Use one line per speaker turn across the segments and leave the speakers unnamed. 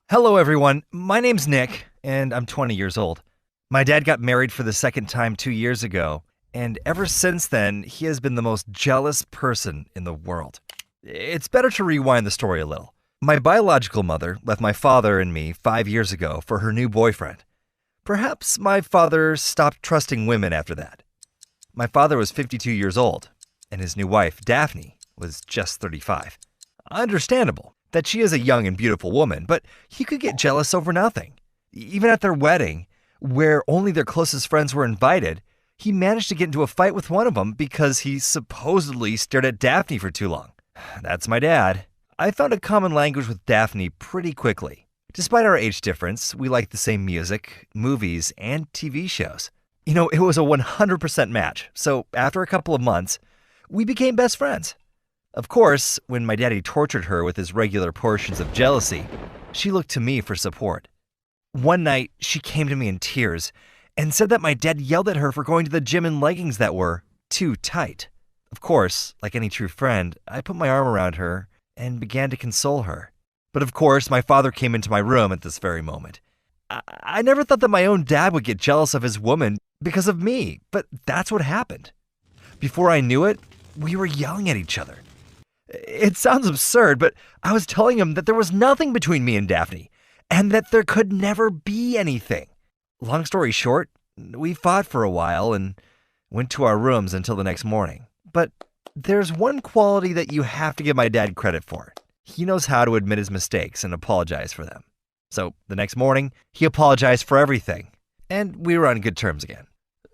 Hello, everyone. My name's Nick, and I'm 20 years old. My dad got married for the second time 2 years ago, and ever since then, he has been the most jealous person in the world. It's better to rewind the story a little. My biological mother left my father and me 5 years ago for her new boyfriend. Perhaps my father stopped trusting women after that. My father was 52 years old, and his new wife, Daphne, was just 35. Understandable that she is a young and beautiful woman, but he could get jealous over nothing. Even at their wedding, where only their closest friends were invited, he managed to get into a fight with one of them because he supposedly stared at Daphne for too long. That's my dad. I found a common language with Daphne pretty quickly. Despite our age difference, we liked the same music, movies, and TV shows. It was a 100% match, so after a couple of months, we became best friends. Of course, when my daddy tortured her with his regular portions of jealousy, she looked to me for support. One night, she came to me in tears and said that my dad yelled at her for going to the gym in leggings that were too tight. Of course, like any true friend, I put my arm around her and began to console her. But of course, my father came into my room at this very moment. I never thought that my own dad would get jealous of his woman because of me, but that's what happened. Before I knew it, we were yelling at each other. It sounds absurd, but I was telling him that there was nothing between me and Daphne, and that there could never be anything. Long story short, we fought for a while and went to our rooms until the next morning. But there's one quality that you have to give my dad credit for. He knows how to admit his mistakes and apologize for them. So the next morning, he apologized for everything, and we were on good terms again.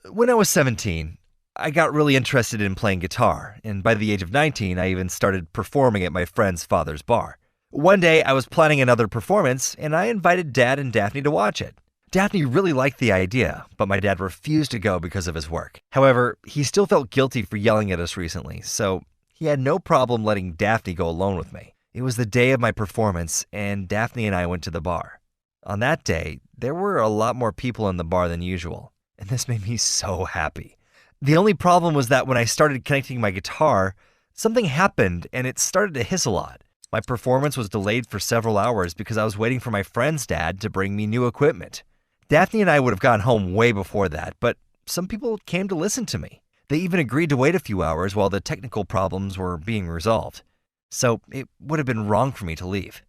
When I was 17, I got really interested in playing guitar, and by the age of 19, I even started performing at my friend's father's bar. One day, I was planning another performance, and I invited Dad and Daphne to watch it. Daphne really liked the idea, but my dad refused to go because of his work. However, he still felt guilty for yelling at us recently, so he had no problem letting Daphne go alone with me. It was the day of my performance, and Daphne and I went to the bar. On that day, there were a lot more people in the bar than usual, and this made me so happy. The only problem was that when I started connecting my guitar, something happened and it started to hiss a lot. My performance was delayed for several hours because I was waiting for my friend's dad to bring me new equipment. Daphne and I would have gone home way before that, but some people came to listen to me. They even agreed to wait a few hours while the technical problems were being resolved. So it would have been wrong for me to leave.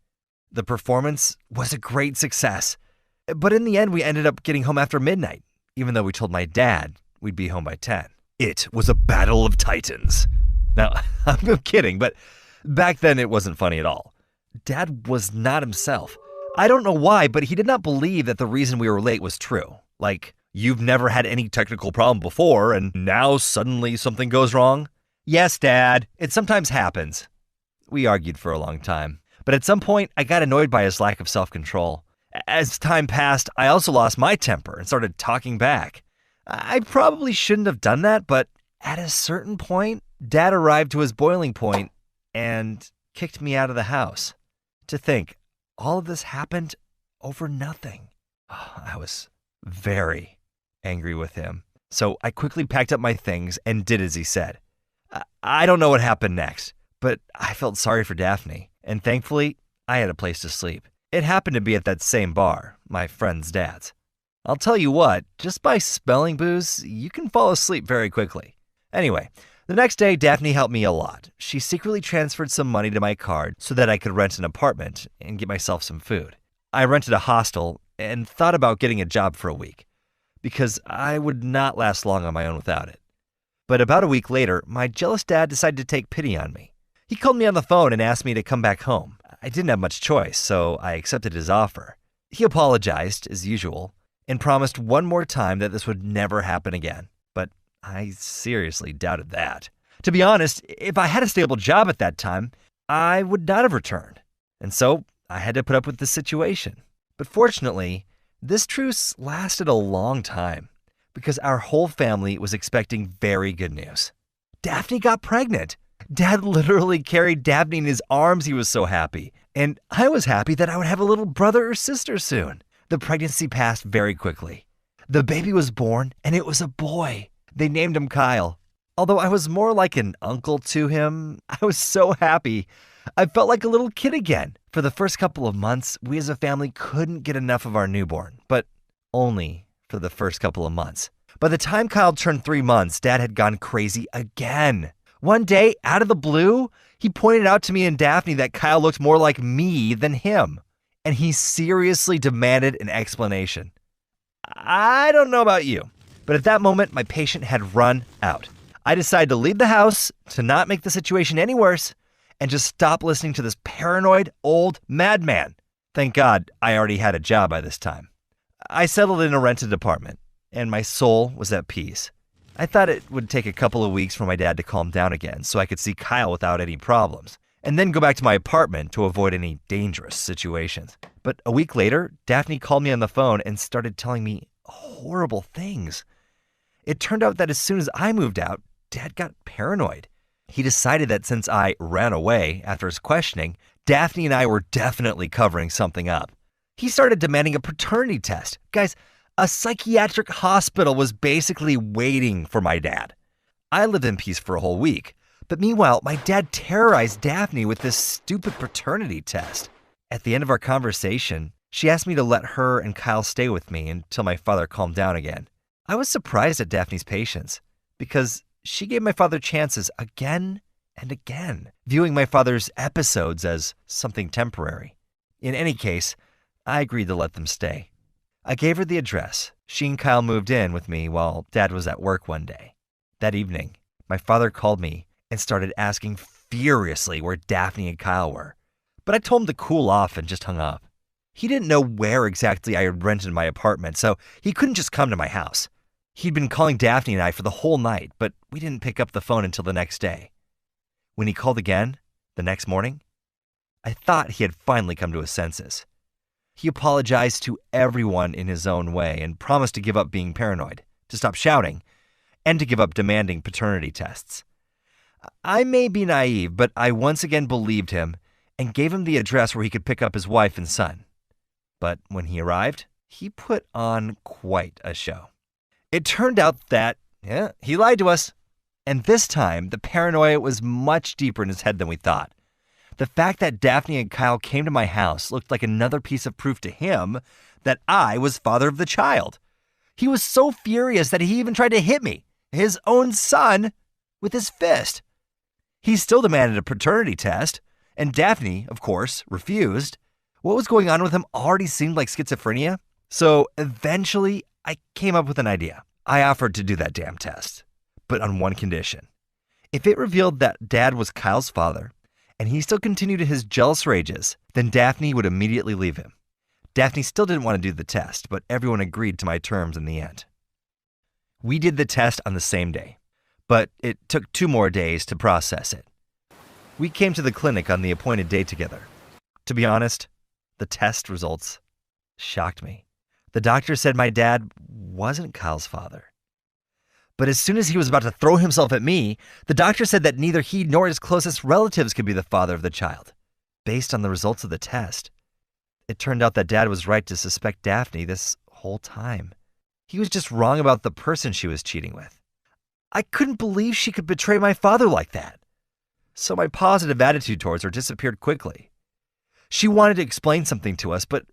The performance was a great success, but in the end we ended up getting home after midnight, even though we told my dad we'd be home by 10. It was a battle of titans. Now, I'm kidding, but back then it wasn't funny at all. Dad was not himself. I don't know why, but he did not believe that the reason we were late was true. Like, you've never had any technical problem before, and now suddenly something goes wrong? Yes, Dad, it sometimes happens. We argued for a long time, but at some point, I got annoyed by his lack of self-control. As time passed, I also lost my temper and started talking back. I probably shouldn't have done that, but at a certain point, Dad arrived to his boiling point and kicked me out of the house. To think, all of this happened over nothing. I was very angry with him. So I quickly packed up my things and did as he said. I don't know what happened next, but I felt sorry for Daphne, and thankfully, I had a place to sleep. It happened to be at that same bar, my friend's dad's. I'll tell you what, just by smelling booze, you can fall asleep very quickly. Anyway, the next day, Daphne helped me a lot. She secretly transferred some money to my card so that I could rent an apartment and get myself some food. I rented a hostel and thought about getting a job for a week, because I would not last long on my own without it. But about a week later, my jealous dad decided to take pity on me. He called me on the phone and asked me to come back home. I didn't have much choice, so I accepted his offer. He apologized, as usual, and promised one more time that this would never happen again. But I seriously doubted that. To be honest, if I had a stable job at that time, I would not have returned. And so I had to put up with this situation. But fortunately, this truce lasted a long time because our whole family was expecting very good news. Daphne got pregnant. Dad literally carried Daphne in his arms. He was so happy. And I was happy that I would have a little brother or sister soon. The pregnancy passed very quickly. The baby was born, and it was a boy. They named him Kyle. Although I was more like an uncle to him, I was so happy. I felt like a little kid again. For the first couple of months, we as a family couldn't get enough of our newborn, but only for the first couple of months. By the time Kyle turned 3 months, Dad had gone crazy again. One day, out of the blue, he pointed out to me and Daphne that Kyle looked more like me than him, and he seriously demanded an explanation. I don't know about you, but at that moment, my patience had run out. I decided to leave the house to not make the situation any worse and just stop listening to this paranoid old madman. Thank God I already had a job by this time. I settled in a rented apartment, and my soul was at peace. I thought it would take a couple of weeks for my dad to calm down again so I could see Kyle without any problems, and then go back to my apartment to avoid any dangerous situations. But a week later, Daphne called me on the phone and started telling me horrible things. It turned out that as soon as I moved out, Dad got paranoid. He decided that since I ran away after his questioning, Daphne and I were definitely covering something up. He started demanding a paternity test. Guys, a psychiatric hospital was basically waiting for my dad. I lived in peace for a whole week, but meanwhile, my dad terrorized Daphne with this stupid paternity test. At the end of our conversation, she asked me to let her and Kyle stay with me until my father calmed down again. I was surprised at Daphne's patience because she gave my father chances again and again, viewing my father's episodes as something temporary. In any case, I agreed to let them stay. I gave her the address. She and Kyle moved in with me while Dad was at work one day. That evening, my father called me and started asking furiously where Daphne and Kyle were. But I told him to cool off and just hung up. He didn't know where exactly I had rented my apartment, so he couldn't just come to my house. He'd been calling Daphne and I for the whole night, but we didn't pick up the phone until the next day. When he called again, the next morning, I thought he had finally come to his senses. He apologized to everyone in his own way and promised to give up being paranoid, to stop shouting, and to give up demanding paternity tests. I may be naive, but I once again believed him and gave him the address where he could pick up his wife and son. But when he arrived, he put on quite a show. It turned out that, he lied to us. And this time, the paranoia was much deeper in his head than we thought. The fact that Daphne and Kyle came to my house looked like another piece of proof to him that I was father of the child. He was so furious that he even tried to hit me, his own son, with his fist. He still demanded a paternity test, and Daphne, of course, refused. What was going on with him already seemed like schizophrenia. So eventually, I came up with an idea. I offered to do that damn test, but on one condition. If it revealed that Dad was Kyle's father, and he still continued his jealous rages, then Daphne would immediately leave him. Daphne still didn't want to do the test, but everyone agreed to my terms in the end. We did the test on the same day, but it took 2 more days to process it. We came to the clinic on the appointed day together. To be honest, the test results shocked me. The doctor said my dad wasn't Kyle's father. But as soon as he was about to throw himself at me, the doctor said that neither he nor his closest relatives could be the father of the child. Based on the results of the test, it turned out that Dad was right to suspect Daphne this whole time. He was just wrong about the person she was cheating with. I couldn't believe she could betray my father like that. So my positive attitude towards her disappeared quickly. She wanted to explain something to us, but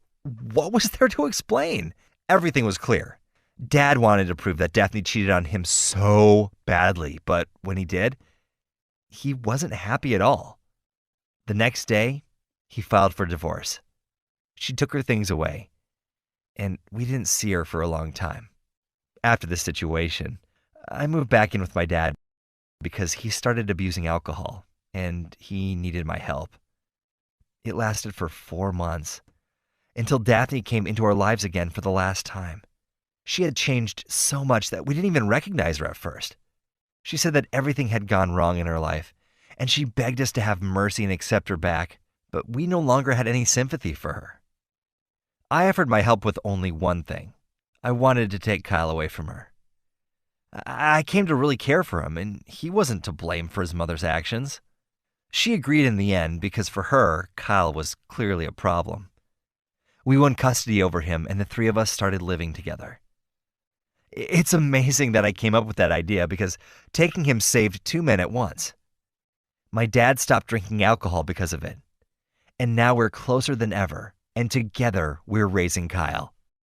what was there to explain? Everything was clear. Dad wanted to prove that Daphne cheated on him so badly, but when he did, he wasn't happy at all. The next day, he filed for divorce. She took her things away, and we didn't see her for a long time. After this situation, I moved back in with my dad because he started abusing alcohol, and he needed my help. It lasted for 4 months, until Daphne came into our lives again for the last time. She had changed so much that we didn't even recognize her at first. She said that everything had gone wrong in her life, and she begged us to have mercy and accept her back, but we no longer had any sympathy for her. I offered my help with only one thing. I wanted to take Kyle away from her. I came to really care for him, and he wasn't to blame for his mother's actions. She agreed in the end because for her, Kyle was clearly a problem. We won custody over him, and the 3 of us started living together. It's amazing that I came up with that idea because taking him saved 2 men at once. My dad stopped drinking alcohol because of it. And now we're closer than ever, and together we're raising Kyle.